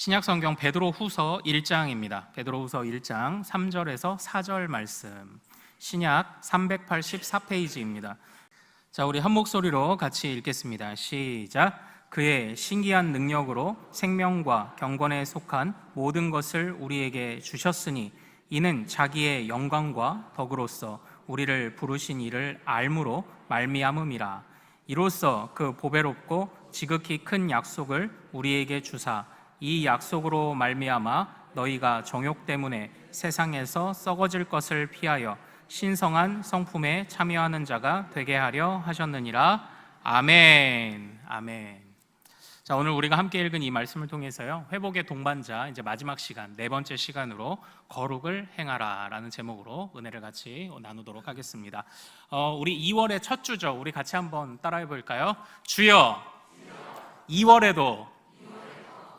신약성경 베드로후서 1장입니다. 베드로후서 1장 3절에서 4절 말씀. 신약 384페이지입니다. 자, 우리 한 목소리로 같이 읽겠습니다. 시작. 그의 신기한 능력으로 생명과 경건에 속한 모든 것을 우리에게 주셨으니 이는 자기의 영광과 덕으로서 우리를 부르신 이를 알므로 말미암음이라. 이로써 그 보배롭고 지극히 큰 약속을 우리에게 주사 이 약속으로 말미암아 너희가 정욕 때문에 세상에서 썩어질 것을 피하여 신성한 성품에 참여하는 자가 되게 하려 하셨느니라. 아멘. 아멘. 자, 오늘 우리가 함께 읽은 이 말씀을 통해서요, 회복의 동반자, 이제 마지막 시간, 네 번째 시간으로 거룩을 행하라 라는 제목으로 은혜를 같이 나누도록 하겠습니다. 우리 2월의 첫 주죠. 우리 같이 한번 따라해 볼까요? 주여 2월에도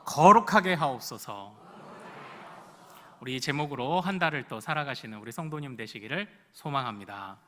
거룩하게 하옵소서. 우리 제목으로 한 달을 또 살아가시는 우리 성도님 되시기를 소망합니다.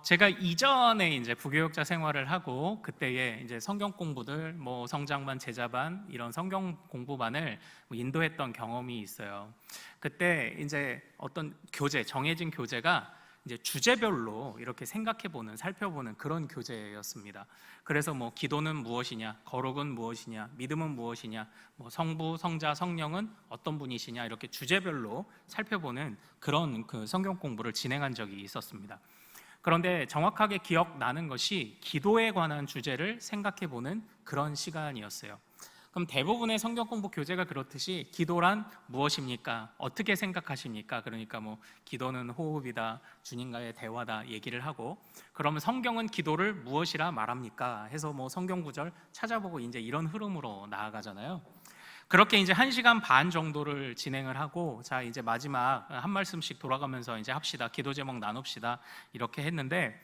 제가 이전에 이제 부교육자 생활을 하고 그때에 이제 성경 공부들, 뭐 성장반, 제자반 이런 성경 공부반을 인도했던 경험이 있어요. 그때 이제 어떤 교재, 정해진 교재가 이제 주제별로 이렇게 생각해보는, 살펴보는 그런 교재였습니다. 그래서 뭐 기도는 무엇이냐, 거룩은 무엇이냐, 믿음은 무엇이냐, 뭐 성부, 성자, 성령은 어떤 분이시냐, 이렇게 주제별로 살펴보는 그런 그 성경 공부를 진행한 적이 있었습니다. 그런데 정확하게 기억나는 것이 기도에 관한 주제를 생각해보는 그런 시간이었어요. 그럼 대부분의 성경 공부 교재가 그렇듯이 기도란 무엇입니까? 어떻게 생각하십니까? 그러니까 뭐 기도는 호흡이다, 주님과의 대화다 얘기를 하고, 그러면 성경은 기도를 무엇이라 말합니까? 해서 뭐 성경 구절 찾아보고 이제 이런 흐름으로 나아가잖아요. 그렇게 이제 1시간 반 정도를 진행을 하고, 자, 이제 마지막 한 말씀씩 돌아가면서 이제 합시다, 기도 제목 나눕시다, 이렇게 했는데,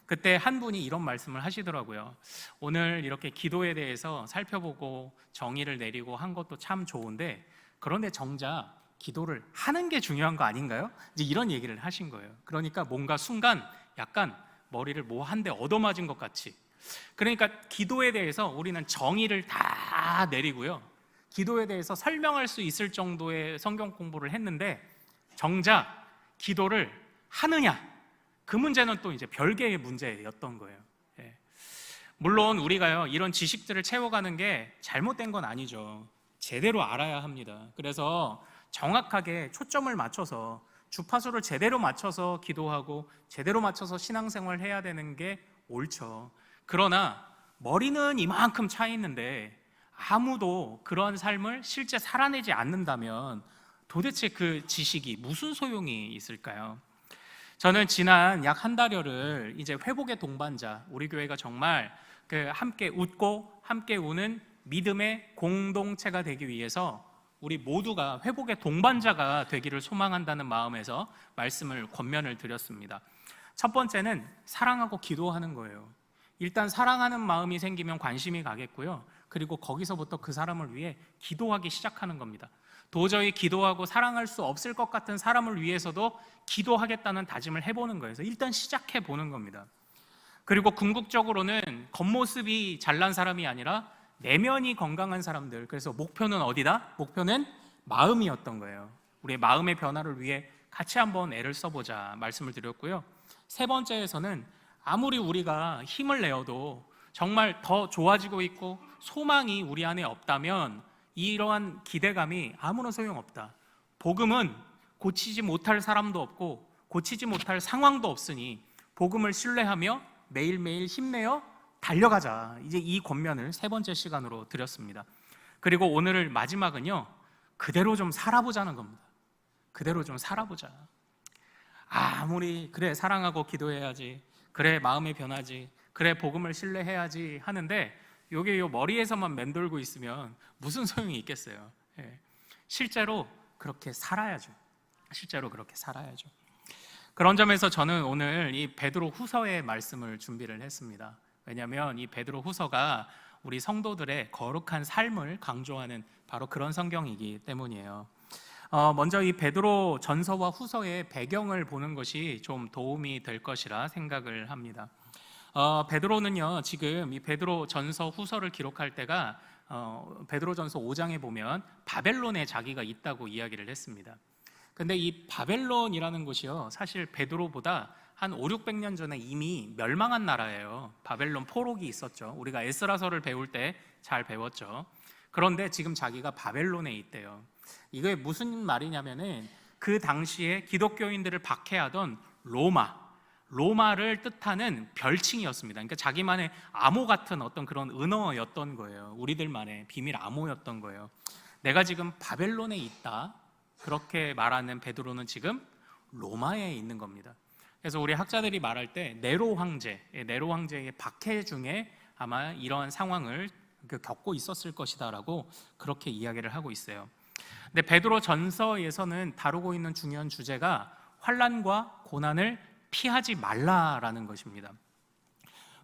그때 한 분이 이런 말씀을 하시더라고요. 오늘 이렇게 기도에 대해서 살펴보고 정의를 내리고 한 것도 참 좋은데, 그런데 정작 기도를 하는 게 중요한 거 아닌가요? 이제 이런 얘기를 하신 거예요. 그러니까 뭔가 순간 약간 머리를 뭐 한 대 얻어맞은 것 같이. 그러니까 기도에 대해서 우리는 정의를 다 내리고요, 기도에 대해서 설명할 수 있을 정도의 성경 공부를 했는데, 정작 기도를 하느냐, 그 문제는 또 이제 별개의 문제였던 거예요. 물론 우리가요, 이런 지식들을 채워가는 게 잘못된 건 아니죠. 제대로 알아야 합니다. 그래서 정확하게 초점을 맞춰서, 주파수를 제대로 맞춰서 기도하고 제대로 맞춰서 신앙생활을 해야 되는 게 옳죠. 그러나 머리는 이만큼 차 있는데 아무도 그런 삶을 실제 살아내지 않는다면 도대체 그 지식이 무슨 소용이 있을까요? 저는 지난 약 한 달여를 이제 회복의 동반자, 우리 교회가 정말 그 함께 웃고 함께 우는 믿음의 공동체가 되기 위해서 우리 모두가 회복의 동반자가 되기를 소망한다는 마음에서 말씀을 권면을 드렸습니다. 첫 번째는 사랑하고 기도하는 거예요. 일단 사랑하는 마음이 생기면 관심이 가겠고요, 그리고 거기서부터 그 사람을 위해 기도하기 시작하는 겁니다. 도저히 기도하고 사랑할 수 없을 것 같은 사람을 위해서도 기도하겠다는 다짐을 해보는 거예요. 그래서 일단 시작해 보는 겁니다. 그리고 궁극적으로는 겉모습이 잘난 사람이 아니라 내면이 건강한 사람들, 그래서 목표는 어디다? 목표는 마음이었던 거예요. 우리의 마음의 변화를 위해 같이 한번 애를 써보자 말씀을 드렸고요. 세 번째에서는 아무리 우리가 힘을 내어도 정말 더 좋아지고 있고 소망이 우리 안에 없다면 이러한 기대감이 아무런 소용없다. 복음은 고치지 못할 사람도 없고 고치지 못할 상황도 없으니 복음을 신뢰하며 매일매일 힘내어 달려가자. 이제 이 권면을 세 번째 시간으로 드렸습니다. 그리고 오늘 마지막은요, 그대로 좀 살아보자는 겁니다. 그대로 좀 살아보자. 아무리 그래 사랑하고 기도해야지, 그래 마음이 변하지, 그래 복음을 신뢰해야지 하는데 요게 요 머리에서만 맴돌고 있으면 무슨 소용이 있겠어요? 실제로 그렇게 살아야죠. 실제로 그렇게 살아야죠. 그런 점에서 저는 오늘 이 베드로 후서의 말씀을 준비를 했습니다. 왜냐하면 이 베드로 후서가 우리 성도들의 거룩한 삶을 강조하는 바로 그런 성경이기 때문이에요. 먼저 이 베드로 전서와 후서의 배경을 보는 것이 좀 도움이 될 것이라 생각을 합니다. 베드로는요, 지금 이 베드로 전서 후서를 기록할 때가 베드로전서 5장에 보면 바벨론에 자기가 있다고 이야기를 했습니다. 근데 이 바벨론이라는 곳이요, 사실 베드로보다 한 5, 600년 전에 이미 멸망한 나라예요. 바벨론 포로기 있었죠. 우리가 에스라서를 배울 때 잘 배웠죠. 그런데 지금 자기가 바벨론에 있대요. 이게 무슨 말이냐면은 그 당시에 기독교인들을 박해하던 로마를 뜻하는 별칭이었습니다. 그러니까 자기만의 암호 같은 어떤 그런 은어였던 거예요. 우리들만의 비밀 암호였던 거예요. 내가 지금 바벨론에 있다, 그렇게 말하는 베드로는 지금 로마에 있는 겁니다. 그래서 우리 학자들이 말할 때 네로 황제의 박해 중에 아마 이러한 상황을 겪고 있었을 것이다라고 그렇게 이야기를 하고 있어요. 근데 베드로 전서에서는 다루고 있는 중요한 주제가 환난과 고난을 피하지 말라라는 것입니다.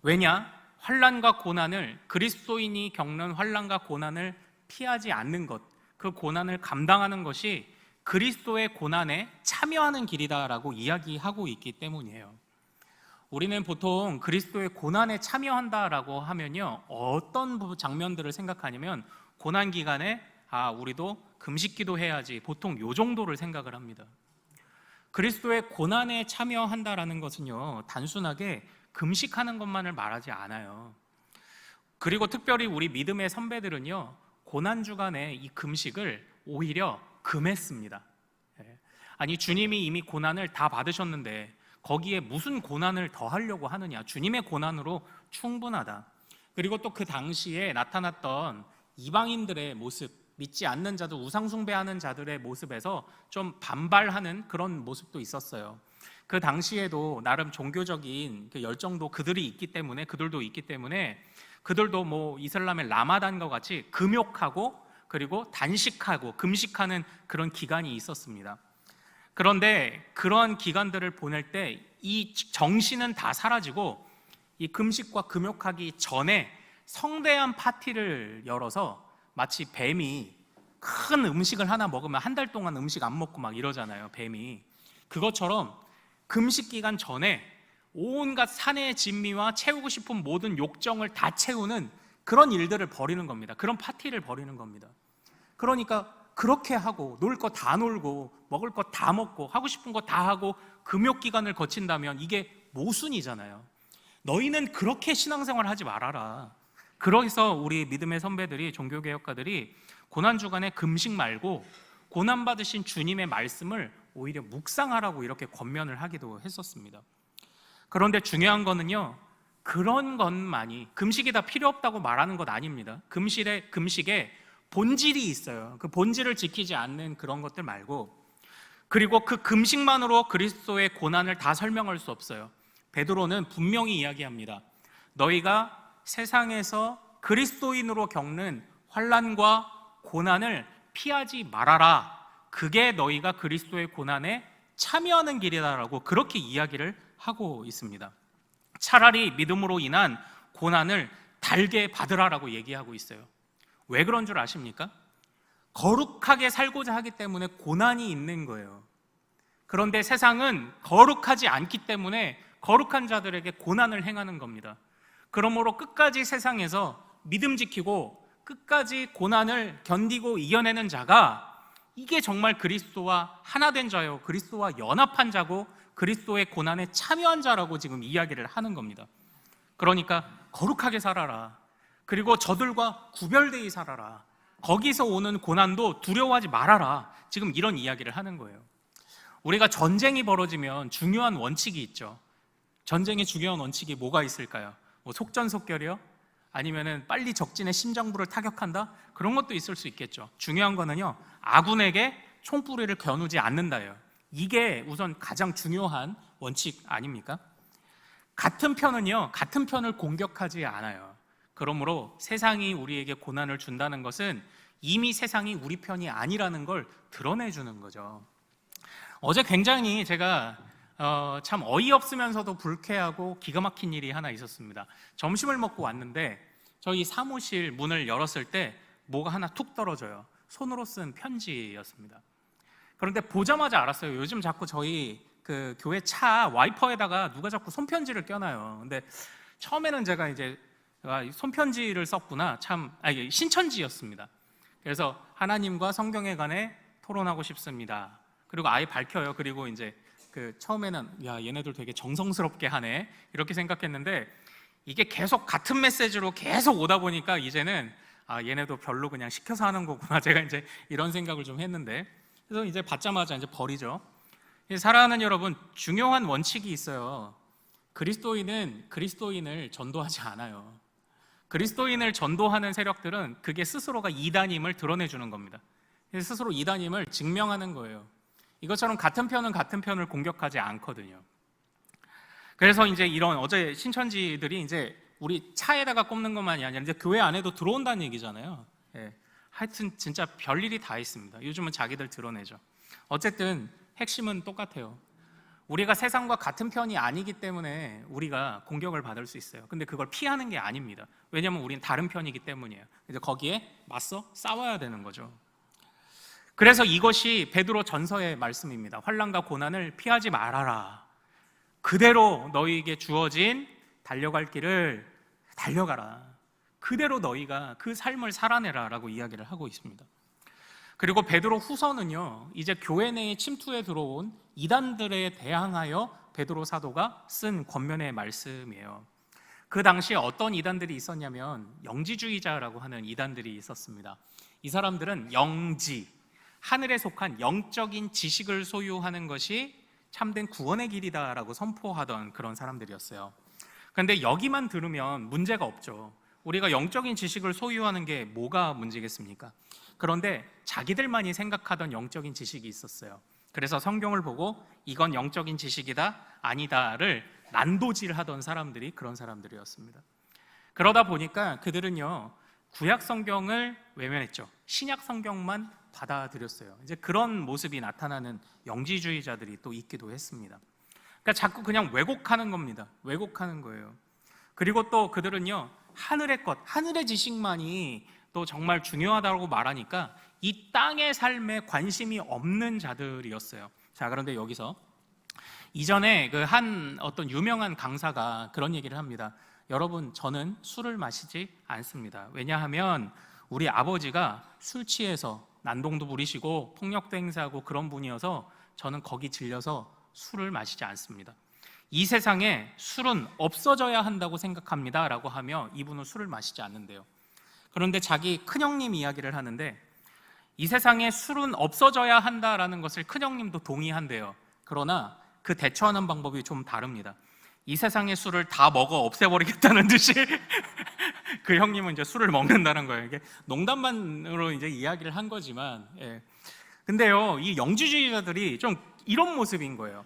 왜냐? 환난과 고난을, 그리스도인이 겪는 환난과 고난을 피하지 않는 것, 그 고난을 감당하는 것이 그리스도의 고난에 참여하는 길이다라고 이야기하고 있기 때문이에요. 우리는 보통 그리스도의 고난에 참여한다라고 하면요, 어떤 장면들을 생각하냐면 고난 기간에 우리도 금식기도 해야지, 보통 요 정도를 생각을 합니다. 그리스도의 고난에 참여한다라는 것은요, 단순하게 금식하는 것만을 말하지 않아요. 그리고 특별히 우리 믿음의 선배들은요, 고난 주간에 이 금식을 오히려 금했습니다. 아니, 주님이 이미 고난을 다 받으셨는데 거기에 무슨 고난을 더 하려고 하느냐? 주님의 고난으로 충분하다. 그리고 또 그 당시에 나타났던 이방인들의 모습, 믿지 않는 자들, 우상숭배하는 자들의 모습에서 좀 반발하는 그런 모습도 있었어요. 그 당시에도 나름 종교적인 그 열정도 그들도 있기 때문에 그들도 뭐 이슬람의 라마단과 같이 금욕하고 그리고 단식하고 금식하는 그런 기간이 있었습니다. 그런데 그러한 기간들을 보낼 때 이 정신은 다 사라지고 이 금식과 금욕하기 전에 성대한 파티를 열어서 마치 뱀이 큰 음식을 하나 먹으면 한 달 동안 음식 안 먹고 막 이러잖아요, 뱀이. 그것처럼 금식 기간 전에 온갖 사내의 진미와 채우고 싶은 모든 욕정을 다 채우는 그런 일들을 벌이는 겁니다. 그런 파티를 벌이는 겁니다. 그러니까 그렇게 하고 놀 거 다 놀고 먹을 거 다 먹고 하고 싶은 거 다 하고 금욕 기간을 거친다면 이게 모순이잖아요. 너희는 그렇게 신앙생활 하지 말아라. 그래서 우리 믿음의 선배들이, 종교개혁가들이 고난주간에 금식 말고 고난받으신 주님의 말씀을 오히려 묵상하라고 이렇게 권면을 하기도 했었습니다. 그런데 중요한 거는요, 그런 것만이, 금식이 다 필요 없다고 말하는 것 아닙니다. 금식에 본질이 있어요. 그 본질을 지키지 않는 그런 것들 말고, 그리고 그 금식만으로 그리스도의 고난을 다 설명할 수 없어요. 베드로는 분명히 이야기합니다. 너희가 세상에서 그리스도인으로 겪는 환난과 고난을 피하지 말아라. 그게 너희가 그리스도의 고난에 참여하는 길이다라고 그렇게 이야기를 하고 있습니다. 차라리 믿음으로 인한 고난을 달게 받으라라고 얘기하고 있어요. 왜 그런 줄 아십니까? 거룩하게 살고자 하기 때문에 고난이 있는 거예요. 그런데 세상은 거룩하지 않기 때문에 거룩한 자들에게 고난을 행하는 겁니다. 그러므로 끝까지 세상에서 믿음 지키고 끝까지 고난을 견디고 이겨내는 자가, 이게 정말 그리스도와 하나 된 자요, 그리스도와 연합한 자고 그리스도의 고난에 참여한 자라고 지금 이야기를 하는 겁니다. 그러니까 거룩하게 살아라. 그리고 저들과 구별되이 살아라. 거기서 오는 고난도 두려워하지 말아라. 지금 이런 이야기를 하는 거예요. 우리가 전쟁이 벌어지면 중요한 원칙이 있죠. 전쟁의 중요한 원칙이 뭐가 있을까요? 뭐 속전속결이요? 아니면은 빨리 적진의 심장부를 타격한다? 그런 것도 있을 수 있겠죠. 중요한 거는요, 아군에게 총뿌리를 겨누지 않는다예요. 이게 우선 가장 중요한 원칙 아닙니까? 같은 편을 공격하지 않아요. 그러므로 세상이 우리에게 고난을 준다는 것은 이미 세상이 우리 편이 아니라는 걸 드러내주는 거죠. 어제 굉장히 제가 참 어이없으면서도 불쾌하고 기가 막힌 일이 하나 있었습니다. 점심을 먹고 왔는데 저희 사무실 문을 열었을 때 뭐가 하나 툭 떨어져요. 손으로 쓴 편지였습니다. 그런데 보자마자 알았어요. 요즘 자꾸 저희 그 교회 차 와이퍼에다가 누가 자꾸 손편지를 껴놔요. 근데 처음에는 제가 이제 손편지를 썼구나. 신천지였습니다. 그래서 하나님과 성경에 관해 토론하고 싶습니다. 그리고 아예 밝혀요. 그리고 이제 처음에는 야, 얘네들 되게 정성스럽게 하네 이렇게 생각했는데, 이게 계속 같은 메시지로 계속 오다 보니까 이제는 얘네도 별로 그냥 시켜서 하는 거구나, 제가 이제 이런 생각을 좀 했는데, 그래서 이제 받자마자 이제 버리죠. 사랑하는 여러분, 중요한 원칙이 있어요. 그리스도인은 그리스도인을 전도하지 않아요. 그리스도인을 전도하는 세력들은 그게 스스로가 이단임을 드러내주는 겁니다. 스스로 이단임을 증명하는 거예요. 이것처럼 같은 편은 같은 편을 공격하지 않거든요. 그래서 이제 이런 어제 신천지들이 이제 우리 차에다가 꼽는 것만이 아니라 이제 교회 안에도 들어온다는 얘기잖아요. 하여튼 진짜 별일이 다 있습니다. 요즘은 자기들 드러내죠. 어쨌든 핵심은 똑같아요. 우리가 세상과 같은 편이 아니기 때문에 우리가 공격을 받을 수 있어요. 근데 그걸 피하는 게 아닙니다. 왜냐하면 우리는 다른 편이기 때문이에요. 이제 거기에 맞서 싸워야 되는 거죠. 그래서 이것이 베드로 전서의 말씀입니다. 환난과 고난을 피하지 말아라. 그대로 너희에게 주어진 달려갈 길을 달려가라. 그대로 너희가 그 삶을 살아내라 라고 이야기를 하고 있습니다. 그리고 베드로 후서는요, 이제 교회 내에 침투해 들어온 이단들에 대항하여 베드로 사도가 쓴 권면의 말씀이에요. 그 당시에 어떤 이단들이 있었냐면 영지주의자라고 하는 이단들이 있었습니다. 이 사람들은 영지, 하늘에 속한 영적인 지식을 소유하는 것이 참된 구원의 길이다라고 선포하던 그런 사람들이었어요. 그런데 여기만 들으면 문제가 없죠. 우리가 영적인 지식을 소유하는 게 뭐가 문제겠습니까? 그런데 자기들만이 생각하던 영적인 지식이 있었어요. 그래서 성경을 보고 이건 영적인 지식이다, 아니다를 난도질하던 사람들이 그런 사람들이었습니다. 그러다 보니까 그들은요, 구약 성경을 외면했죠. 신약 성경만 받아들였어요. 이제 그런 모습이 나타나는 영지주의자들이 또 있기도 했습니다. 그러니까 자꾸 그냥 왜곡하는 겁니다. 왜곡하는 거예요. 그리고 또 그들은요, 하늘의 것, 하늘의 지식만이 또 정말 중요하다고 말하니까 이 땅의 삶에 관심이 없는 자들이었어요. 자, 그런데 여기서 이전에 그 한 어떤 유명한 강사가 그런 얘기를 합니다. 여러분, 저는 술을 마시지 않습니다. 왜냐하면 우리 아버지가 술 취해서 난동도 부리시고 폭력도 행사하고 그런 분이어서 저는 거기 질려서 술을 마시지 않습니다. 이 세상에 술은 없어져야 한다고 생각합니다 라고 하며 이분은 술을 마시지 않는데요. 그런데 자기 큰형님 이야기를 하는데 이 세상에 술은 없어져야 한다라는 것을 큰형님도 동의한대요. 그러나 그 대처하는 방법이 좀 다릅니다. 이 세상의 술을 다 먹어 없애버리겠다는 듯이 그 형님은 이제 술을 먹는다는 거예요. 이게 농담만으로 이제 이야기를 한 거지만, 근데요, 이 영지주의자들이 좀 이런 모습인 거예요.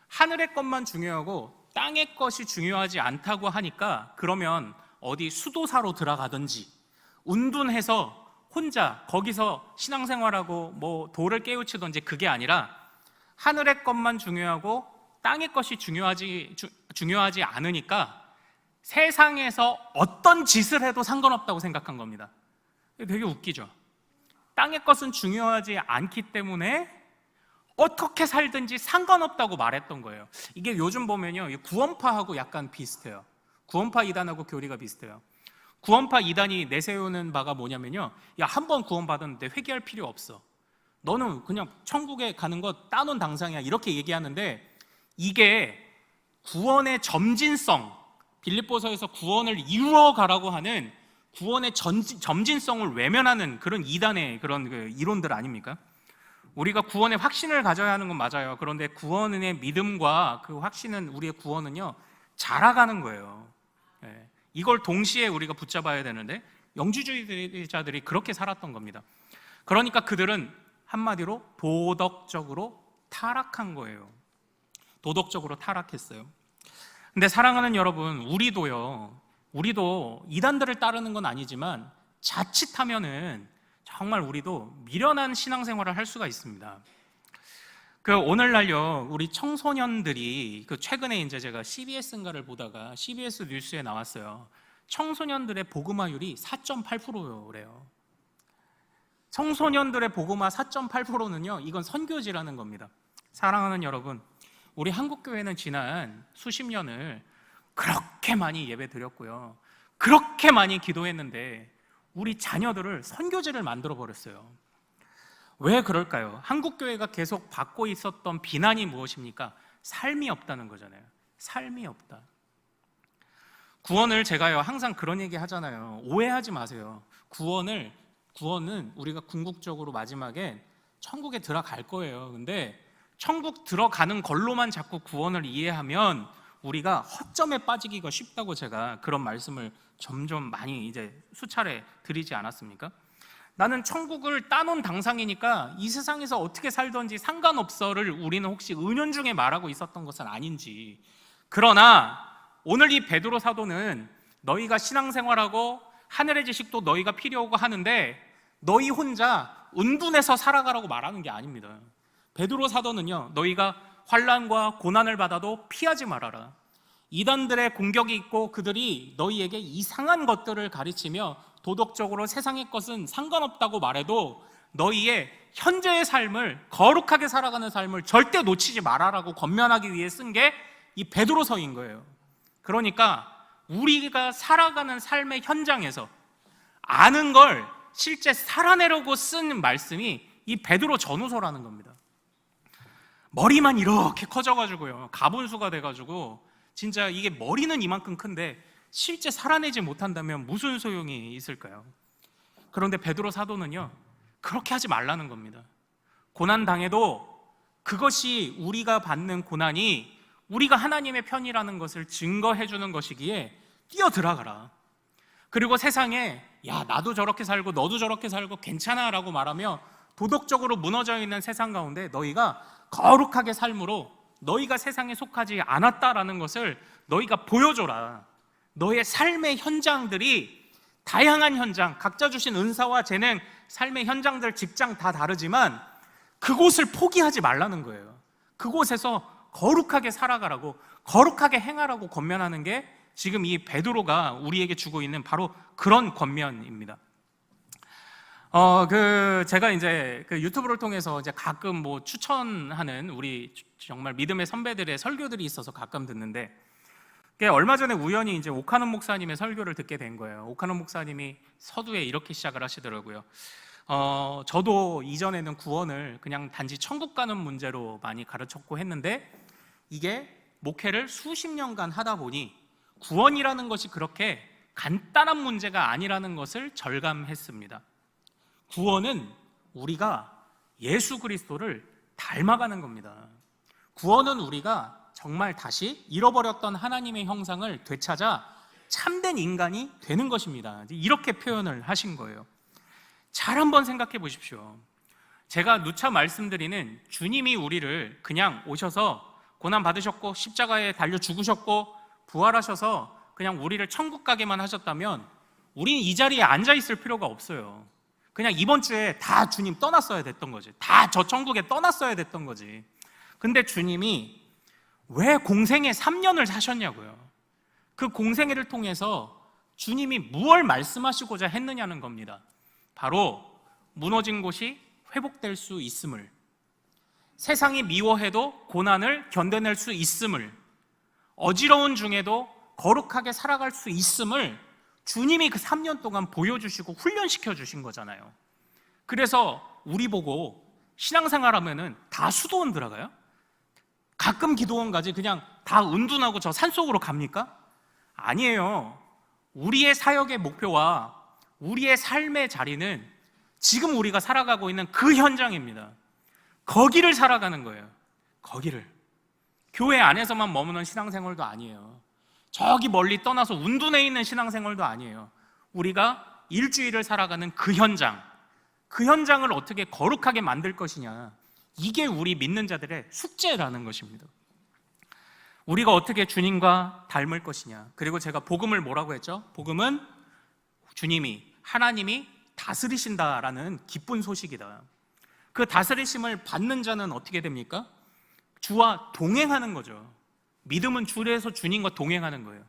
하늘의 것만 중요하고 땅의 것이 중요하지 않다고 하니까 그러면 어디 수도사로 들어가든지 운둔해서 혼자 거기서 신앙생활하고 뭐 도를 깨우치든지, 그게 아니라 하늘의 것만 중요하고 땅의 것이 중요하지 않으니까 세상에서 어떤 짓을 해도 상관없다고 생각한 겁니다. 되게 웃기죠. 땅의 것은 중요하지 않기 때문에 어떻게 살든지 상관없다고 말했던 거예요. 이게 요즘 보면요, 구원파하고 약간 비슷해요. 구원파 이단하고 교리가 비슷해요. 구원파 이단이 내세우는 바가 뭐냐면요, 야, 한 번 구원받았는데 회개할 필요 없어. 너는 그냥 천국에 가는 거 따놓은 당상이야. 이렇게 얘기하는데 이게 구원의 점진성, 빌립보서에서 구원을 이루어가라고 하는 구원의 점진성을 외면하는 그런 이단의 그런 이론들 아닙니까? 우리가 구원의 확신을 가져야 하는 건 맞아요. 그런데 구원의 믿음과 그 확신은, 우리의 구원은요, 자라가는 거예요. 이걸 동시에 우리가 붙잡아야 되는데 영지주의자들이 그렇게 살았던 겁니다. 그러니까 그들은 한마디로 도덕적으로 타락한 거예요. 도덕적으로 타락했어요. 근데 사랑하는 여러분, 우리도 이단들을 따르는 건 아니지만 자칫하면은 정말 우리도 미련한 신앙생활을 할 수가 있습니다. 오늘날요, 우리 청소년들이 최근에 이제 제가 CBS인가를 보다가 CBS 뉴스에 나왔어요. 청소년들의 복음화율이 4.8%래요. 청소년들의 복음화 4.8%는요, 이건 선교지라는 겁니다. 사랑하는 여러분, 우리 한국교회는 지난 수십 년을 그렇게 많이 예배 드렸고요, 그렇게 많이 기도했는데 우리 자녀들을 선교지를 만들어 버렸어요. 왜 그럴까요? 한국교회가 계속 받고 있었던 비난이 무엇입니까? 삶이 없다는 거잖아요. 삶이 없다. 구원을 제가요 항상 그런 얘기 하잖아요. 오해하지 마세요. 구원은 우리가 궁극적으로 마지막에 천국에 들어갈 거예요. 근데 천국 들어가는 걸로만 자꾸 구원을 이해하면 우리가 허점에 빠지기가 쉽다고 제가 그런 말씀을 점점 많이 이제 수차례 드리지 않았습니까? 나는 천국을 따놓은 당상이니까 이 세상에서 어떻게 살던지 상관없어를 우리는 혹시 은연중에 말하고 있었던 것은 아닌지. 그러나 오늘 이 베드로 사도는 너희가 신앙생활하고 하늘의 지식도 너희가 필요하고 하는데 너희 혼자 은둔해서 살아가라고 말하는 게 아닙니다. 베드로 사도는요, 너희가 환난과 고난을 받아도 피하지 말아라. 이단들의 공격이 있고 그들이 너희에게 이상한 것들을 가르치며 도덕적으로 세상의 것은 상관없다고 말해도 너희의 현재의 삶을, 거룩하게 살아가는 삶을 절대 놓치지 말아라고 권면하기 위해 쓴 게 이 베드로서인 거예요. 그러니까 우리가 살아가는 삶의 현장에서 아는 걸 실제 살아내려고 쓴 말씀이 이 베드로 전후서라는 겁니다. 머리만 이렇게 커져가지고요, 가분수가 돼가지고 진짜 이게 머리는 이만큼 큰데 실제 살아내지 못한다면 무슨 소용이 있을까요? 그런데 베드로 사도는요, 그렇게 하지 말라는 겁니다. 고난 당해도 그것이 우리가 받는 고난이 우리가 하나님의 편이라는 것을 증거해 주는 것이기에 뛰어들어가라. 그리고 세상에 야 나도 저렇게 살고 너도 저렇게 살고 괜찮아 라고 말하며 도덕적으로 무너져 있는 세상 가운데 너희가 거룩하게 삶으로 너희가 세상에 속하지 않았다라는 것을 너희가 보여줘라. 너의 삶의 현장들이 다양한 현장, 각자 주신 은사와 재능, 삶의 현장들, 직장 다 다르지만 그곳을 포기하지 말라는 거예요. 그곳에서 거룩하게 살아가라고, 거룩하게 행하라고 권면하는 게 지금 이 베드로가 우리에게 주고 있는 바로 그런 권면입니다. 제가 이제 그 유튜브를 통해서 이제 가끔 뭐 추천하는 우리 정말 믿음의 선배들의 설교들이 있어서 가끔 듣는데, 얼마 전에 우연히 이제 오카논 목사님의 설교를 듣게 된 거예요. 오카논 목사님이 서두에 이렇게 시작을 하시더라고요. 저도 이전에는 구원을 그냥 단지 천국 가는 문제로 많이 가르쳤고 했는데 이게 목회를 수십 년간 하다 보니 구원이라는 것이 그렇게 간단한 문제가 아니라는 것을 절감했습니다. 구원은 우리가 예수 그리스도를 닮아가는 겁니다. 구원은 우리가 정말 다시 잃어버렸던 하나님의 형상을 되찾아 참된 인간이 되는 것입니다. 이렇게 표현을 하신 거예요. 잘 한번 생각해 보십시오. 제가 누차 말씀드리는 주님이 우리를 그냥 오셔서 고난 받으셨고 십자가에 달려 죽으셨고 부활하셔서 그냥 우리를 천국 가게만 하셨다면 우리는 이 자리에 앉아 있을 필요가 없어요. 그냥 이번 주에 다 주님 떠났어야 됐던 거지. 다 저 천국에 떠났어야 됐던 거지. 근데 주님이 왜 공생애 3년을 사셨냐고요. 그 공생애를 통해서 주님이 무엇을 말씀하시고자 했느냐는 겁니다. 바로 무너진 곳이 회복될 수 있음을, 세상이 미워해도 고난을 견뎌낼 수 있음을, 어지러운 중에도 거룩하게 살아갈 수 있음을 주님이 그 3년 동안 보여주시고 훈련시켜 주신 거잖아요. 그래서 우리 보고 신앙생활 하면은 다 수도원 들어가요? 가끔 기도원 가지 그냥 다 은둔하고 저 산속으로 갑니까? 아니에요. 우리의 사역의 목표와 우리의 삶의 자리는 지금 우리가 살아가고 있는 그 현장입니다. 거기를 살아가는 거예요. 거기를. 교회 안에서만 머무는 신앙생활도 아니에요. 저기 멀리 떠나서 운둔해 있는 신앙생활도 아니에요. 우리가 일주일을 살아가는 그 현장, 그 현장을 어떻게 거룩하게 만들 것이냐, 이게 우리 믿는 자들의 숙제라는 것입니다. 우리가 어떻게 주님과 닮을 것이냐. 그리고 제가 복음을 뭐라고 했죠? 복음은 주님이, 하나님이 다스리신다라는 기쁜 소식이다. 그 다스리심을 받는 자는 어떻게 됩니까? 주와 동행하는 거죠. 믿음은 주에서 주님과 동행하는 거예요.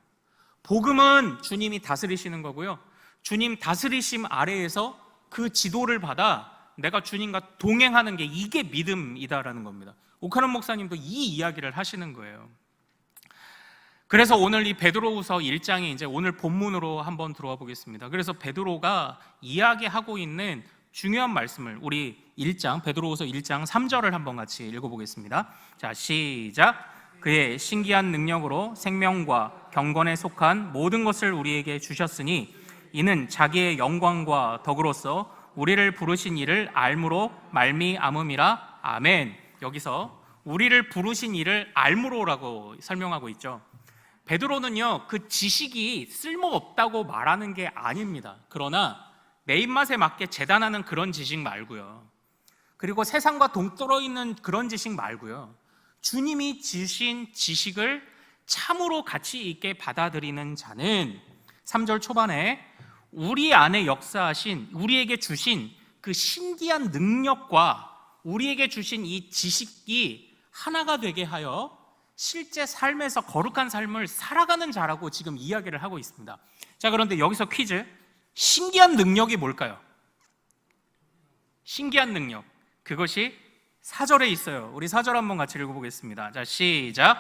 복음은 주님이 다스리시는 거고요, 주님 다스리심 아래에서 그 지도를 받아 내가 주님과 동행하는 게 이게 믿음이다라는 겁니다. 오카논 목사님도 이 이야기를 하시는 거예요. 그래서 오늘 이 베드로후서 1장에 이제 오늘 본문으로 한번 들어와 보겠습니다. 그래서 베드로가 이야기하고 있는 중요한 말씀을 우리 1장 베드로후서 1장 3절을 한번 같이 읽어보겠습니다. 자, 시작. 그의 신기한 능력으로 생명과 경건에 속한 모든 것을 우리에게 주셨으니 이는 자기의 영광과 덕으로서 우리를 부르신 이를 알므로 말미암음이라. 아멘. 여기서 우리를 부르신 이를 알므로라고 설명하고 있죠. 베드로는요, 그 지식이 쓸모없다고 말하는 게 아닙니다. 그러나 내 입맛에 맞게 재단하는 그런 지식 말고요, 그리고 세상과 동떨어 있는 그런 지식 말고요, 주님이 주신 지식을 참으로 가치 있게 받아들이는 자는 3절 초반에 우리 안에 역사하신, 우리에게 주신 그 신기한 능력과 우리에게 주신 이 지식이 하나가 되게 하여 실제 삶에서 거룩한 삶을 살아가는 자라고 지금 이야기를 하고 있습니다. 자, 그런데 여기서 퀴즈. 신기한 능력이 뭘까요? 신기한 능력, 그것이 4절에 있어요. 우리 4절 한번 같이 읽어보겠습니다. 자, 시작.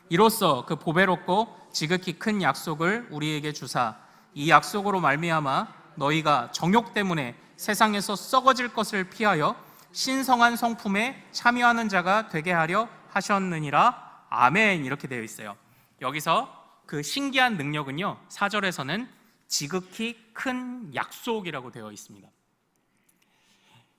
이로써 그 보배롭고 지극히 큰 약속을 우리에게 주사 이 약속으로 말미암아 너희가 정욕 때문에 세상에서 썩어질 것을 피하여 신성한 성품에 참여하는 자가 되게 하려 하셨느니라. 아멘. 이렇게 되어 있어요. 여기서 그 신기한 능력은요, 4절에서는 지극히 큰 약속이라고 되어 있습니다.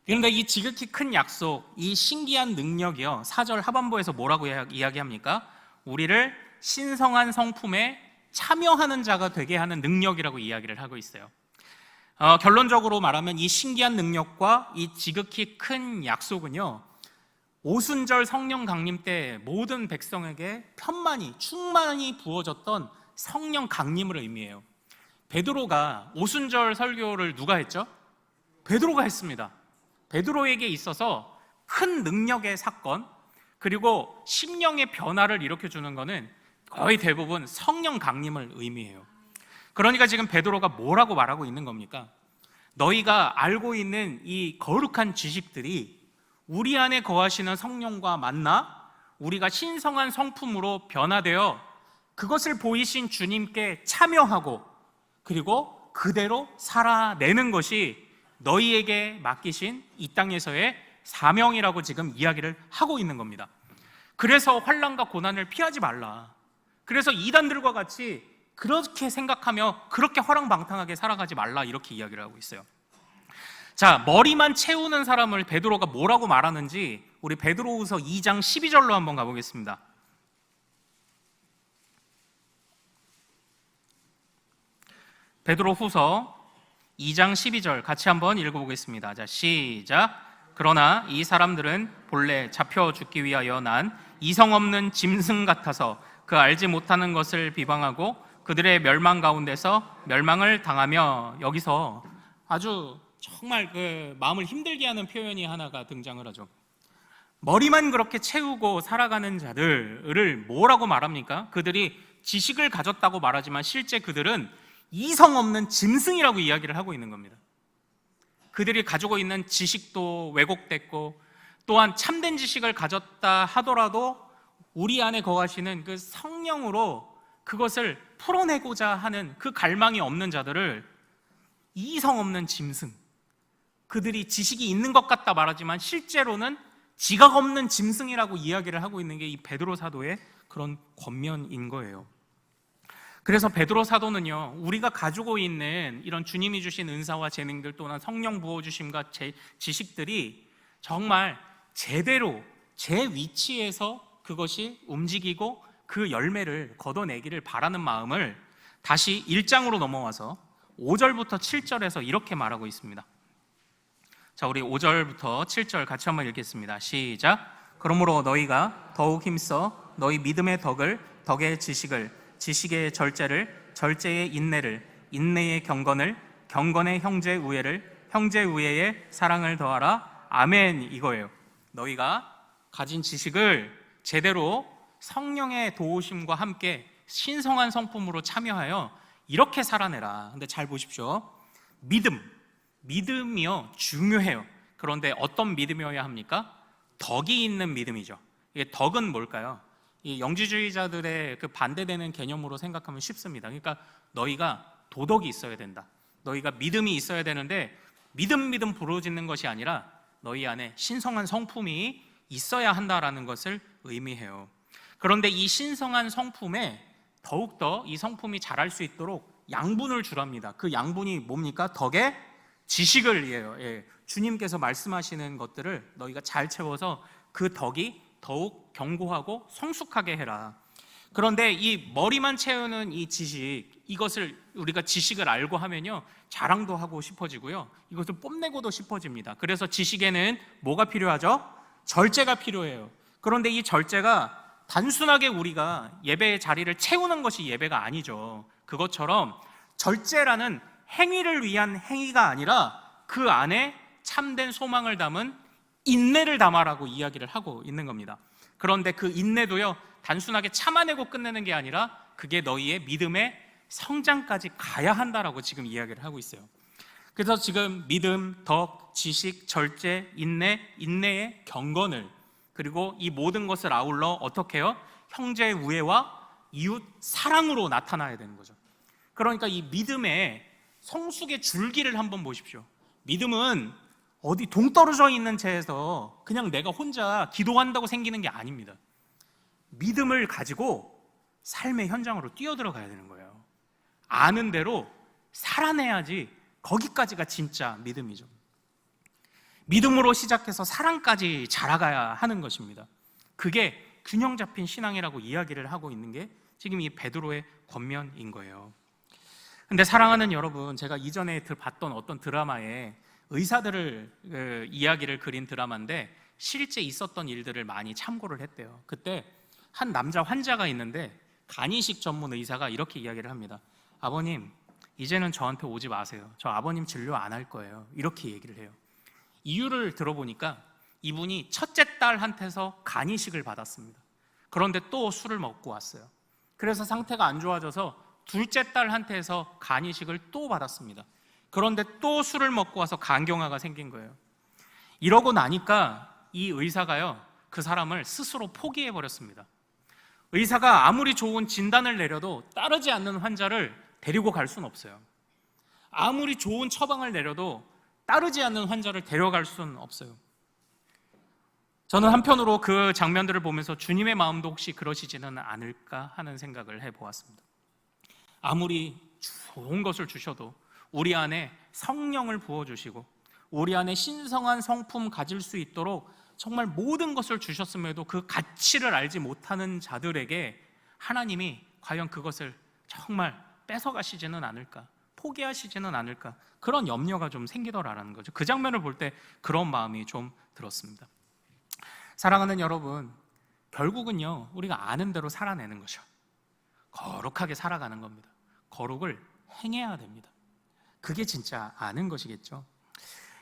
그런데 이 지극히 큰 약속, 이 신기한 능력이요, 4절 하반부에서 뭐라고 이야기합니까? 우리를 신성한 성품에 참여하는 자가 되게 하는 능력이라고 이야기를 하고 있어요. 결론적으로 말하면 이 신기한 능력과 이 지극히 큰 약속은요, 오순절 성령 강림 때 모든 백성에게 충만히 부어졌던 성령 강림을 의미해요. 베드로가 오순절 설교를 누가 했죠? 베드로가 했습니다. 베드로에게 있어서 큰 능력의 사건, 그리고 심령의 변화를 일으켜주는 것은 거의 대부분 성령 강림을 의미해요. 그러니까 지금 베드로가 뭐라고 말하고 있는 겁니까? 너희가 알고 있는 이 거룩한 지식들이 우리 안에 거하시는 성령과 만나 우리가 신성한 성품으로 변화되어 그것을 보이신 주님께 참여하고 그리고 그대로 살아내는 것이 너희에게 맡기신 이 땅에서의 사명이라고 지금 이야기를 하고 있는 겁니다. 그래서 환난과 고난을 피하지 말라. 그래서 이단들과 같이 그렇게 생각하며 그렇게 허랑방탕하게 살아가지 말라, 이렇게 이야기를 하고 있어요. 자, 머리만 채우는 사람을 베드로가 뭐라고 말하는지 우리 베드로후서 2장 12절로 한번 가보겠습니다. 베드로후서 2장 12절 같이 한번 읽어보겠습니다. 자, 시작. 그러나 이 사람들은 본래 잡혀 죽기 위하여 난 이성 없는 짐승 같아서 그 알지 못하는 것을 비방하고 그들의 멸망 가운데서 멸망을 당하며, 여기서 아주 정말 그 마음을 힘들게 하는 표현이 하나가 등장을 하죠. 머리만 그렇게 채우고 살아가는 자들을 뭐라고 말합니까? 그들이 지식을 가졌다고 말하지만 실제 그들은 이성 없는 짐승이라고 이야기를 하고 있는 겁니다. 그들이 가지고 있는 지식도 왜곡됐고, 또한 참된 지식을 가졌다 하더라도 우리 안에 거하시는 그 성령으로 그것을 풀어내고자 하는 그 갈망이 없는 자들을 이성 없는 짐승, 그들이 지식이 있는 것 같다 말하지만 실제로는 지각 없는 짐승이라고 이야기를 하고 있는 게 이 베드로 사도의 그런 권면인 거예요. 그래서 베드로 사도는요, 우리가 가지고 있는 이런 주님이 주신 은사와 재능들, 또는 성령 부어주심과 지식들이 정말 제대로 제 위치에서 그것이 움직이고 그 열매를 거둬내기를 바라는 마음을 다시 1장으로 넘어와서 5절부터 7절에서 이렇게 말하고 있습니다. 자, 우리 5절부터 7절 같이 한번 읽겠습니다. 시작. 그러므로 너희가 더욱 힘써 너희 믿음의 덕을, 덕의 지식을, 지식의 절제를, 절제의 인내를, 인내의 경건을, 경건의 형제 우애를, 형제 우애의 사랑을 더하라. 아멘. 이거예요. 너희가 가진 지식을 제대로 성령의 도우심과 함께 신성한 성품으로 참여하여 이렇게 살아내라. 근데 잘 보십시오. 믿음이요, 중요해요. 그런데 어떤 믿음이어야 합니까? 덕이 있는 믿음이죠. 이게 덕은 뭘까요? 이 영지주의자들의 그 반대되는 개념으로 생각하면 쉽습니다. 그러니까 너희가 도덕이 있어야 된다. 너희가 믿음이 있어야 되는데 믿음 부르짖는 것이 아니라 너희 안에 신성한 성품이 있어야 한다라는 것을 의미해요. 그런데 이 신성한 성품에 더욱더 이 성품이 자랄 수 있도록 양분을 주랍니다. 그 양분이 뭡니까? 덕에 지식을 이해요. 예. 주님께서 말씀하시는 것들을 너희가 잘 채워서 그 덕이 더욱 견고하고 성숙하게 해라. 그런데 이 머리만 채우는 이 지식, 이것을 우리가 지식을 알고 하면요, 자랑도 하고 싶어지고요, 이것을 뽐내고도 싶어집니다. 그래서 지식에는 뭐가 필요하죠? 절제가 필요해요. 그런데 이 절제가 단순하게 우리가 예배의 자리를 채우는 것이 예배가 아니죠. 그것처럼 절제라는 행위를 위한 행위가 아니라 그 안에 참된 소망을 담은 인내를 담아라고 이야기를 하고 있는 겁니다. 그런데 그 인내도요, 단순하게 참아내고 끝내는 게 아니라 그게 너희의 믿음의 성장까지 가야 한다라고 지금 이야기를 하고 있어요. 그래서 지금 믿음, 덕, 지식, 절제, 인내, 인내의 경건을, 그리고 이 모든 것을 아울러 어떻게 해요? 형제의 우애와 이웃 사랑으로 나타나야 되는 거죠. 그러니까 이 믿음의 성숙의 줄기를 한번 보십시오. 믿음은 어디 동떨어져 있는 채에서 그냥 내가 혼자 기도한다고 생기는 게 아닙니다. 믿음을 가지고 삶의 현장으로 뛰어들어가야 되는 거예요. 아는 대로 살아내야지 거기까지가 진짜 믿음이죠. 믿음으로 시작해서 사랑까지 자라가야 하는 것입니다. 그게 균형 잡힌 신앙이라고 이야기를 하고 있는 게 지금 이 베드로의 권면인 거예요. 근데 사랑하는 여러분, 제가 이전에 봤던 어떤 드라마에 의사들을 이야기를 그린 드라마인데 실제 있었던 일들을 많이 참고를 했대요. 그때 한 남자 환자가 있는데 간이식 전문 의사가 이렇게 이야기를 합니다. 아버님, 이제는 저한테 오지 마세요. 저 아버님 진료 안 할 거예요. 이렇게 얘기를 해요. 이유를 들어보니까 이분이 첫째 딸한테서 간이식을 받았습니다. 그런데 또 술을 먹고 왔어요. 그래서 상태가 안 좋아져서 둘째 딸한테서 간이식을 또 받았습니다. 그런데 또 술을 먹고 와서 간경화가 생긴 거예요. 이러고 나니까 이 의사가요, 그 사람을 스스로 포기해 버렸습니다. 의사가 아무리 좋은 진단을 내려도 따르지 않는 환자를 데리고 갈 수는 없어요. 아무리 좋은 처방을 내려도 따르지 않는 환자를 데려갈 수는 없어요. 저는 한편으로 그 장면들을 보면서 주님의 마음도 혹시 그러시지는 않을까 하는 생각을 해보았습니다. 아무리 좋은 것을 주셔도 우리 안에 성령을 부어주시고 우리 안에 신성한 성품 가질 수 있도록 정말 모든 것을 주셨음에도 그 가치를 알지 못하는 자들에게 하나님이 과연 그것을 정말 뺏어가시지는 않을까, 포기하시지는 않을까, 그런 염려가 좀 생기더라라는 거죠. 그 장면을 볼 때 그런 마음이 좀 들었습니다. 사랑하는 여러분, 결국은요, 우리가 아는 대로 살아내는 거죠. 거룩하게 살아가는 겁니다. 거룩을 행해야 됩니다. 그게 진짜 아는 것이겠죠.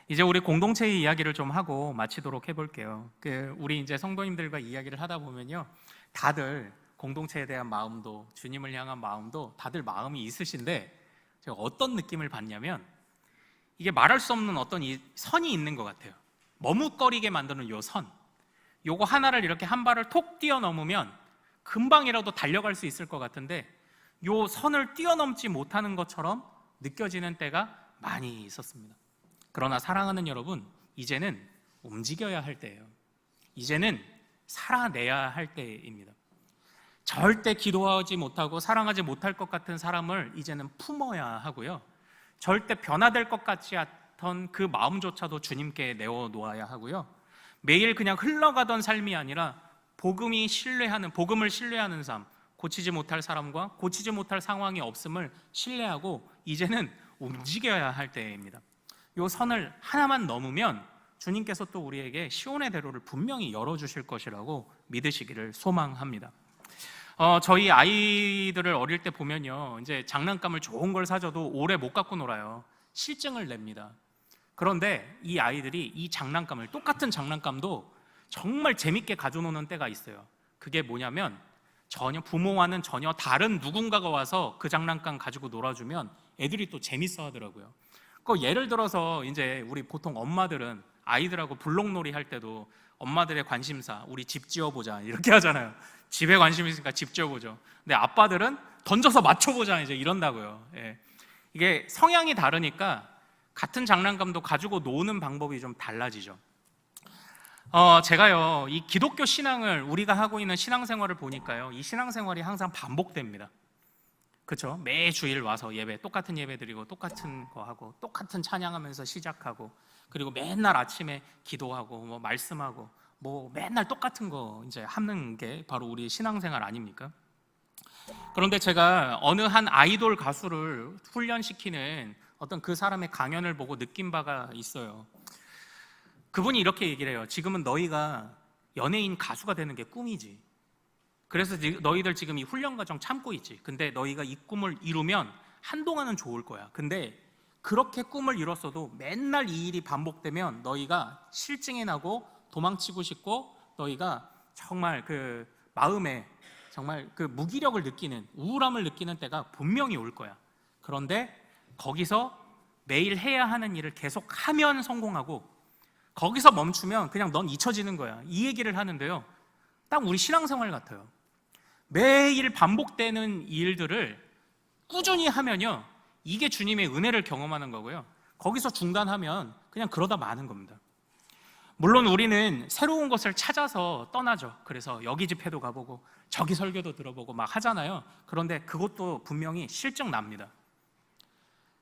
이제 우리 공동체의 이야기를 좀 하고 마치도록 해볼게요. 우리 이제 성도님들과 이야기를 하다 보면요, 다들 공동체에 대한 마음도, 주님을 향한 마음도 다들 마음이 있으신데 제가 어떤 느낌을 받냐면 이게 말할 수 없는 어떤 이 선이 있는 것 같아요. 머뭇거리게 만드는 요 선, 요거 하나를 이렇게 한 발을 톡 뛰어넘으면 금방이라도 달려갈 수 있을 것 같은데 요 선을 뛰어넘지 못하는 것처럼 느껴지는 때가 많이 있었습니다. 그러나 사랑하는 여러분, 이제는 움직여야 할 때예요. 이제는 살아내야 할 때입니다. 절대 기도하지 못하고 사랑하지 못할 것 같은 사람을 이제는 품어야 하고요, 절대 변화될 것 같지 않던 그 마음조차도 주님께 내어놓아야 하고요, 매일 그냥 흘러가던 삶이 아니라 복음을 신뢰하는 삶, 고치지 못할 사람과 고치지 못할 상황이 없음을 신뢰하고 이제는 움직여야 할 때입니다. 이 선을 하나만 넘으면 주님께서 또 우리에게 시온의 대로를 분명히 열어주실 것이라고 믿으시기를 소망합니다. 저희 아이들을 어릴 때 보면요, 이제 장난감을 좋은 걸 사줘도 오래 못 갖고 놀아요. 실증을 냅니다. 그런데 이 아이들이 이 장난감을, 똑같은 장난감도 정말 재밌게 가져노는 때가 있어요. 그게 뭐냐면 부모와는 전혀 다른 누군가가 와서 그 장난감 가지고 놀아주면 애들이 또 재밌어 하더라고요. 예를 들어서 이제 우리 보통 엄마들은 아이들하고 블록놀이 할 때도 엄마들의 관심사, 우리 집 지어보자 이렇게 하잖아요. 집에 관심 있으니까 집 지어보죠. 근데 아빠들은 던져서 맞춰보자 이제 이런다고요. 예. 이게 성향이 다르니까 같은 장난감도 가지고 노는 방법이 좀 달라지죠. 제가요, 이 기독교 신앙을 우리가 하고 있는 신앙생활을 보니까요, 이 신앙생활이 항상 반복됩니다. 그렇죠? 매 주일 와서 예배, 똑같은 예배 드리고 똑같은 거 하고 똑같은 찬양하면서 시작하고, 그리고 맨날 아침에 기도하고 뭐 말씀하고 뭐 맨날 똑같은 거 이제 하는 게 바로 우리 신앙생활 아닙니까? 그런데 제가 어느 한 아이돌 가수를 훈련시키는 어떤 그 사람의 강연을 보고 느낀 바가 있어요. 그분이 이렇게 얘기를 해요. 지금은 너희가 연예인 가수가 되는 게 꿈이지. 그래서 너희들 지금 이 훈련 과정 참고 있지. 근데 너희가 이 꿈을 이루면 한동안은 좋을 거야. 근데 그렇게 꿈을 이뤘어도 맨날 이 일이 반복되면 너희가 실증이 나고 도망치고 싶고, 너희가 정말 그 마음에 정말 그 무기력을 느끼는, 우울함을 느끼는 때가 분명히 올 거야. 그런데 거기서 매일 해야 하는 일을 계속 하면 성공하고, 거기서 멈추면 그냥 넌 잊혀지는 거야. 이 얘기를 하는데요, 딱 우리 신앙생활 같아요. 매일 반복되는 일들을 꾸준히 하면요, 이게 주님의 은혜를 경험하는 거고요, 거기서 중단하면 그냥 그러다 마는 겁니다. 물론 우리는 새로운 것을 찾아서 떠나죠. 그래서 여기 집회도 가보고 저기 설교도 들어보고 막 하잖아요. 그런데 그것도 분명히 실증 납니다.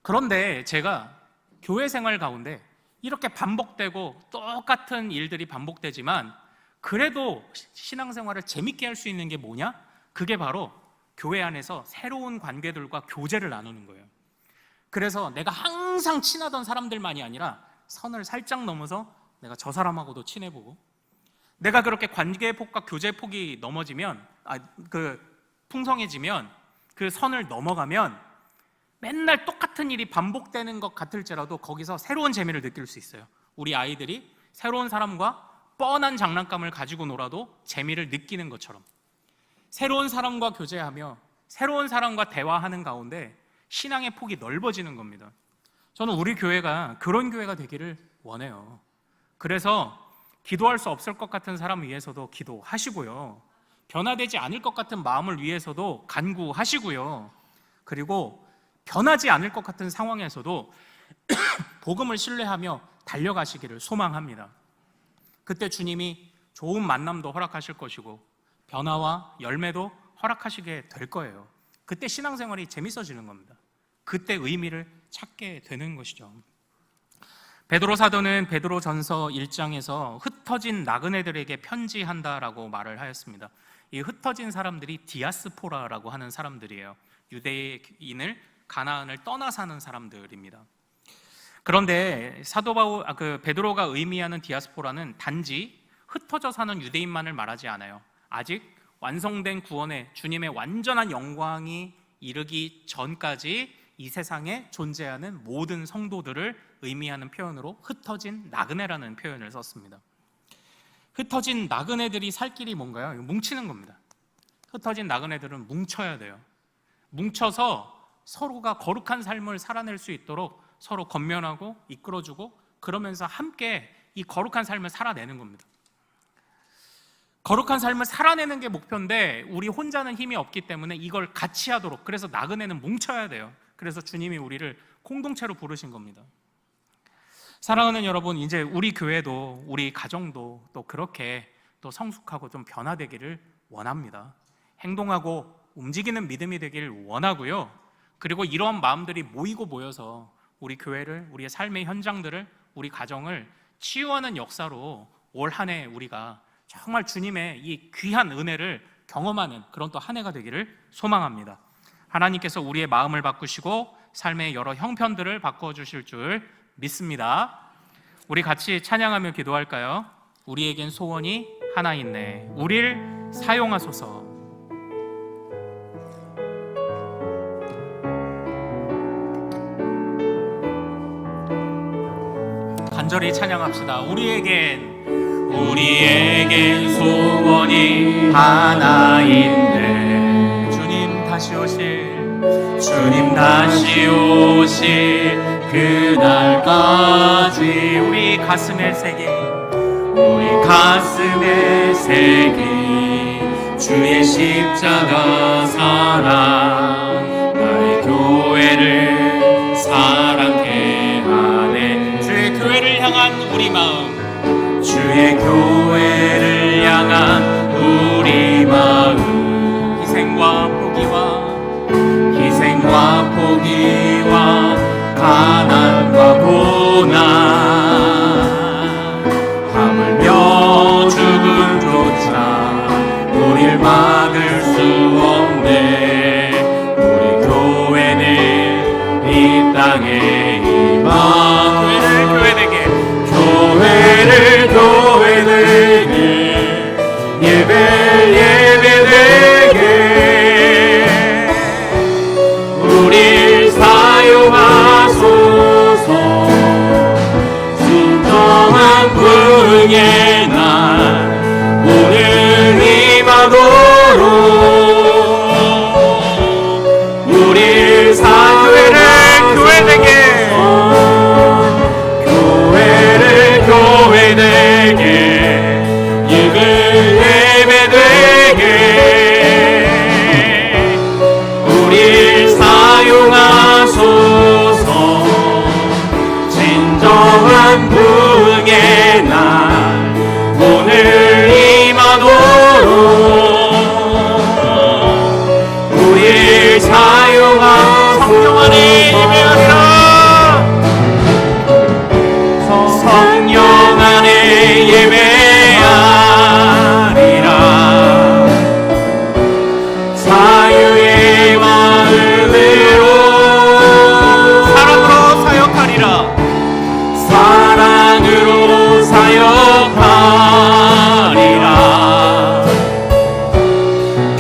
그런데 제가 교회 생활 가운데 이렇게 반복되고 똑같은 일들이 반복되지만 그래도 신앙생활을 재밌게 할 수 있는 게 뭐냐? 그게 바로 교회 안에서 새로운 관계들과 교제를 나누는 거예요. 그래서 내가 항상 친하던 사람들만이 아니라 선을 살짝 넘어서 내가 저 사람하고도 친해보고, 내가 그렇게 관계의 폭과 교제의 폭이 넘어지면, 풍성해지면, 그 선을 넘어가면 맨날 똑같은 일이 반복되는 것 같을지라도 거기서 새로운 재미를 느낄 수 있어요. 우리 아이들이 새로운 사람과 뻔한 장난감을 가지고 놀아도 재미를 느끼는 것처럼, 새로운 사람과 교제하며 새로운 사람과 대화하는 가운데 신앙의 폭이 넓어지는 겁니다. 저는 우리 교회가 그런 교회가 되기를 원해요. 그래서 기도할 수 없을 것 같은 사람 위해서도 기도하시고요, 변화되지 않을 것 같은 마음을 위해서도 간구하시고요, 그리고 변하지 않을 것 같은 상황에서도 복음을 신뢰하며 달려가시기를 소망합니다. 그때 주님이 좋은 만남도 허락하실 것이고 변화와 열매도 허락하시게 될 거예요. 그때 신앙생활이 재밌어지는 겁니다. 그때 의미를 찾게 되는 것이죠. 베드로 사도는 베드로전서 1장에서 흩어진 나그네들에게 편지한다라고 말을 하였습니다. 이 흩어진 사람들이 디아스포라라고 하는 사람들이에요. 유대인을, 가나안을 떠나 사는 사람들입니다. 그런데 베드로가 의미하는 디아스포라는 단지 흩어져 사는 유대인만을 말하지 않아요. 아직 완성된 구원의 주님의 완전한 영광이 이르기 전까지 이 세상에 존재하는 모든 성도들을 의미하는 표현으로 흩어진 나그네라는 표현을 썼습니다. 흩어진 나그네들이 살 길이 뭔가요? 뭉치는 겁니다. 흩어진 나그네들은 뭉쳐야 돼요. 뭉쳐서 서로가 거룩한 삶을 살아낼 수 있도록 서로 권면하고 이끌어주고, 그러면서 함께 이 거룩한 삶을 살아내는 겁니다. 거룩한 삶을 살아내는 게 목표인데 우리 혼자는 힘이 없기 때문에 이걸 같이 하도록, 그래서 나그네는 뭉쳐야 돼요. 그래서 주님이 우리를 공동체로 부르신 겁니다. 사랑하는 여러분, 이제 우리 교회도 우리 가정도 또 그렇게 또 성숙하고 좀 변화되기를 원합니다. 행동하고 움직이는 믿음이 되기를 원하고요, 그리고 이러한 마음들이 모이고 모여서 우리 교회를, 우리의 삶의 현장들을, 우리 가정을 치유하는 역사로 올 한 해 우리가 정말 주님의 이 귀한 은혜를 경험하는 그런 또 한 해가 되기를 소망합니다. 하나님께서 우리의 마음을 바꾸시고 삶의 여러 형편들을 바꾸어 주실 줄 믿습니다. 우리 같이 찬양하며 기도할까요? 우리에겐 소원이 하나 있네, 우릴 사용하소서. 간절히 찬양합시다. 우리에겐 소원이 하나 있네, 주님 다시 오실 그날까지 우리 가슴에 새긴 우리 가슴에 새긴 주의 십자가 사랑 나의 교회를 사랑케 하네. 주의 교회를 향한 우리 마음, 주의 교회를 향한 우리 마음, 희생과 포기와 가난과 고난 하물며 죽음조차 우릴 막을 수 없네. 우리 교회는 이 땅에 임하 교회를 교회되게 예배되게 우릴 사용하소서. 진정한 부흥의 날 오늘 임하도록 우릴 교회를 교회되게 교회되게 예배되게 우릴 사용하소서. 진정한 부흥의 날 오늘 임하도록 우릴 사용하소서. 성령 안에 예배하리라. 성령 안에 예배하리라. 자유의 마음으로 사랑으로 사역하리라. 사랑으로 사역하리라.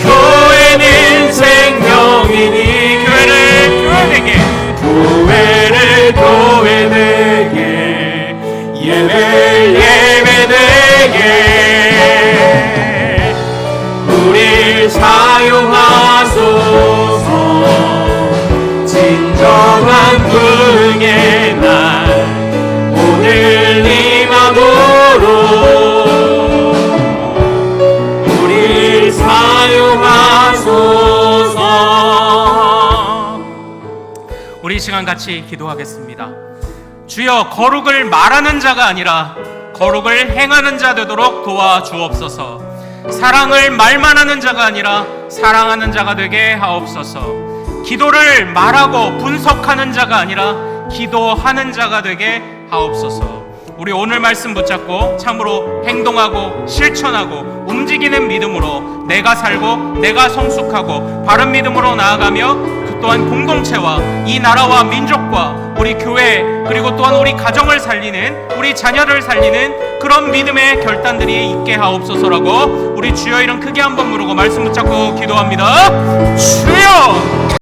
교회는 생명이니 교회를 교회되게 예배되게 우릴 사용하소서. 진정한 부흥의 날 오늘 임하도록 우릴 사용하소서. 우리 이 시간 같이 기도하겠습니다. 주여, 거룩을 말하는 자가 아니라 거룩을 행하는 자 되도록 도와주옵소서. 사랑을 말만 하는 자가 아니라 사랑하는 자가 되게 하옵소서. 기도를 말하고 분석하는 자가 아니라 기도하는 자가 되게 하옵소서. 우리 오늘 말씀 붙잡고 참으로 행동하고 실천하고 움직이는 믿음으로 내가 살고 내가 성숙하고 바른 믿음으로 나아가며 그 또한 공동체와 이 나라와 민족과 우리 교회 그리고 또한 우리 가정을 살리는 우리 자녀를 살리는 그런 믿음의 결단들이 있게 하옵소서라고 우리 주여 이름 크게 한번 부르고 말씀 붙잡고 기도합니다. 주여!